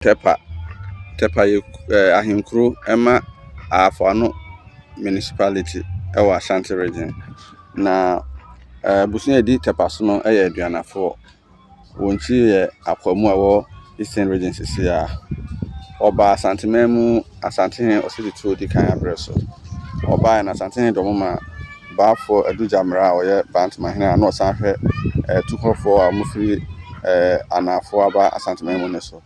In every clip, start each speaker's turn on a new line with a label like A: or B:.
A: Tepa ahenkuro ema Afano municipality ewa Ashanti region na busun edi Tepa so no eye aduanafo wonchi ye akwamu awo Eastern region sisia oba Asante memu Asante hen osidi di kan abreso oba na Asante hen domoma baafo adujamra oye bantma hen na osanhwe tukofo amufiri anafo aba Asante memu ne so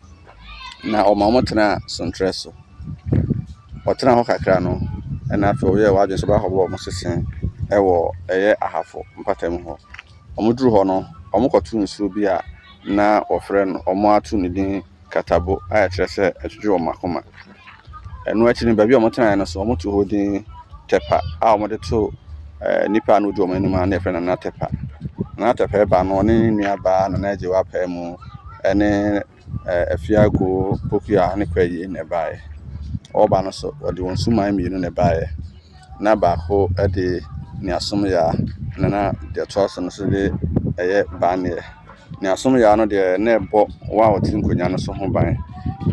A: na omamotena sontreso otena ho kakra no na afo ye wadwe so ba hobo omosesen ewo eye ahafo mpatam ho omuduru ho no omokotu nsuo bi a na ofre no omo atu ne din katabo a kyerese atwudwo makoma eno achi ne ba bi omotena no so omotu ho din Tepa a omode to nipa no do omanima na efre na Tepa ba no ne nua ba na naje wa pa mu ene afiago pokia ne kwayi ne bae oba no so ode wonsuman mienu ne bae na ba ho ade ni asom ya na de toaso no so de eye bane ni asom ya no de na ebo wa otin konya no so ho ban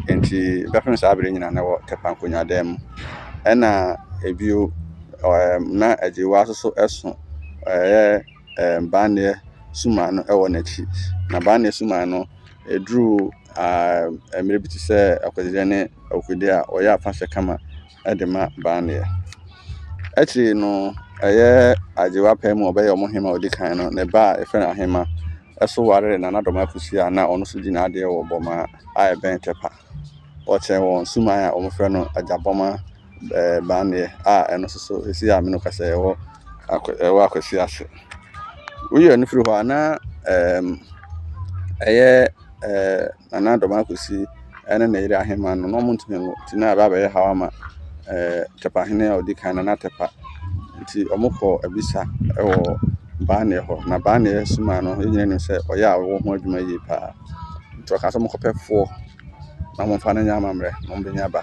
A: enti befen sa abere nyina na wo Tepa konya dem ena ebio na ajiwa so eso bane suma no ewo na chi na bane suma no edru emerebiti se akwedire ne akwede a oya afahye kama edema bane echi no ajiwa pemu obeye omohema odikan no ne ba efe na hema eso ware na nadoma kusia na ono so gina ade wo boma a ben Tepa oche won suma ya omofre no ajaboma bane a eno so esi a meno kase ewo akwesi ase uye no firi ho na ana doma kusi ene na ire ahema no no muntime tina ba be hawama Tepa hene odikan na Tepa nti omukọ abisa ewo bane ho na bane suma no nyine ne se oya wo ho adwuma yi pa to ka so mokopefo na momfa na nyama mre no mbenya ba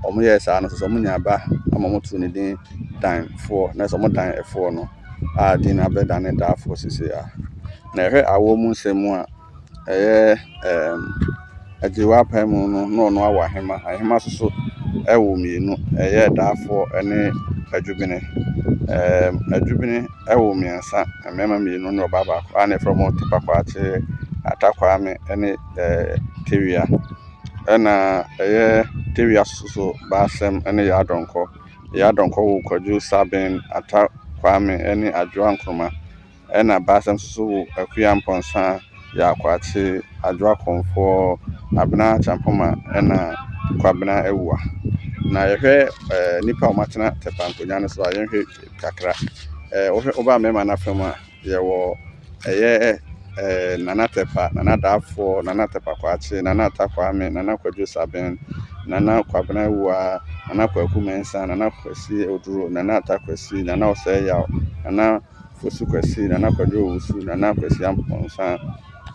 A: omoye sa no so munya ba amomotu ne din dan fo na so mo dan efo no a din na be dan da fo sisi a na hwe awo mu nsemu a ajiwa pemu no awa ahema so ewo mienu dafo ene adwubine ewo miensa mema mienu no baba ko ane from Tepa kwache atakwa me ene tewia ena tewia so basem ene ya donko wo kwaju saben atakwa me ene adwa nkroma ena basem so akua mponsa ya kwache adwa konfo abna champoma ena kwabna ewua na yehwe nipa omatena Tepa nkonya no so ayehwe kakra oba mema na fama yewo nana Tepa nana dafo nana Tepa kwache nana atakwa me nana kwaju saben nana kwabna ewua nana kwaku mensa nana kwasi oduro nana atakwasi nana oseya nana fosu kwasi nana kwaju wusu nana kwasi amponsa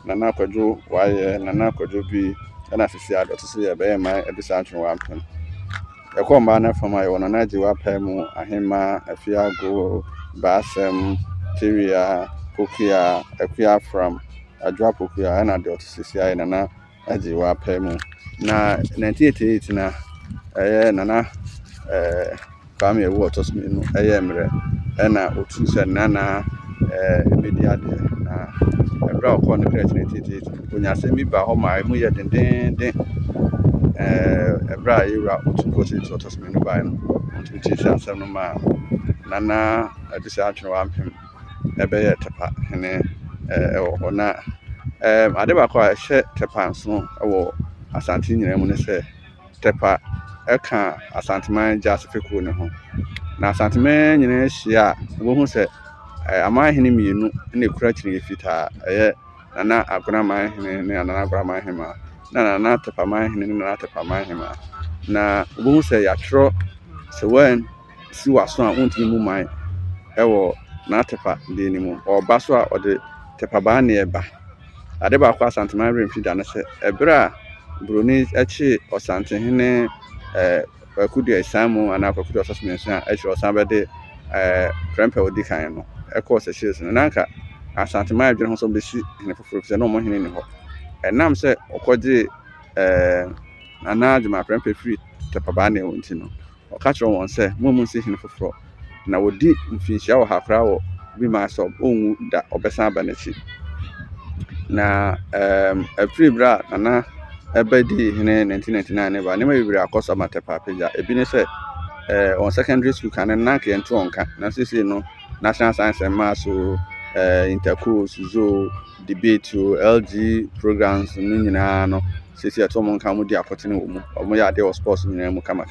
A: nana kwaju waye nana kwaju bi na sisi adoto so ye be ma edisa atwe wampem ekomba na fama ye wona na jiwa pemu ahema afiago basem tewia pokia akua from adwa pokia na de otisisi ayi na ajiwa pemu na 1988 na nana kwame ewu otosminu mre na otu se nana media de na ebra okọ ne kret 1988 onya se mi ba ho ma mu ye den ebra yura otu kosi to otosminu ba no otu ti sansam no ma nana adisa atwe wampem ebe ye Tepa hene ewo na ade ba kwa hye Tepa nso ewo Asante nyina mu ne se Tepa eka Asante man jasifeku ne ho na Asante man nyina hia wo hu se ama hene mienu ne kura kire fita nana agona man hene ne nana agona man hema nana Tepa man hene ne nana Tepa man hema na wo hu se ya tro se wen si waso a untini mu man ewo na Tepa de ni mu oba so a ode Tepa ba na eba ade ba kwa Asante man remfida na se ebra broni echi Asante hene akudu esamu ana akudu osasmensu a echi osabede krempe odikan no eko se shies no nanka Asante man adwene ho so besi hene foforo se no mo hene ni ho enam se okoje Nana Juma Prempe Free Tapabane nti no ɔka kyerɛ wɔn sɛ mo si hene foforɔ na wodi mfinhyia wɔ ha koraa wɔ bi ma sɛ ɔnwu da ɔbɛsan aba n'akyi na afiri bra Nana ɛbɛdi hene 1999 ne ba ne ma bibiri akɔsɔ amatepa apagya ebi ne sɛ on secondary school kan na ka yɛnto onka na sisi no national science and maths intercourse zo debate LG programs no nyinaa no sisi ato mo nka mo di akɔtene wɔ mu ɔmo yɛ ade wɔ sports nyinaa mu kama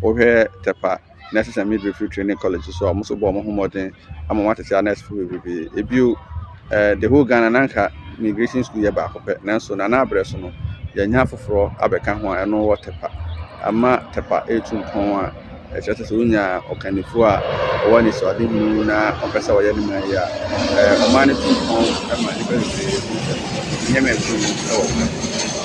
A: wohwɛ tepa necessary midwifery training college so ɔmo so bɔ ɔmo ho modern ama mo atete nurse for bebe ebio the whole Ghana nanka migration school yɛ baako pɛ nanso na abrɛ so no yɛnya foforɔ abɛka ho a ɛno wɔ tepa ama tepa etu mpɔn a ɛkyerɛ sɛ wonya ɔkanifo a ɔwɔ ne so ade mu na ɔpɛsɛ ɔyɛ ne man ya ɔman ne tu mpɔn ama ne bɛsɛ nyɛ mɛntu ɛwɔ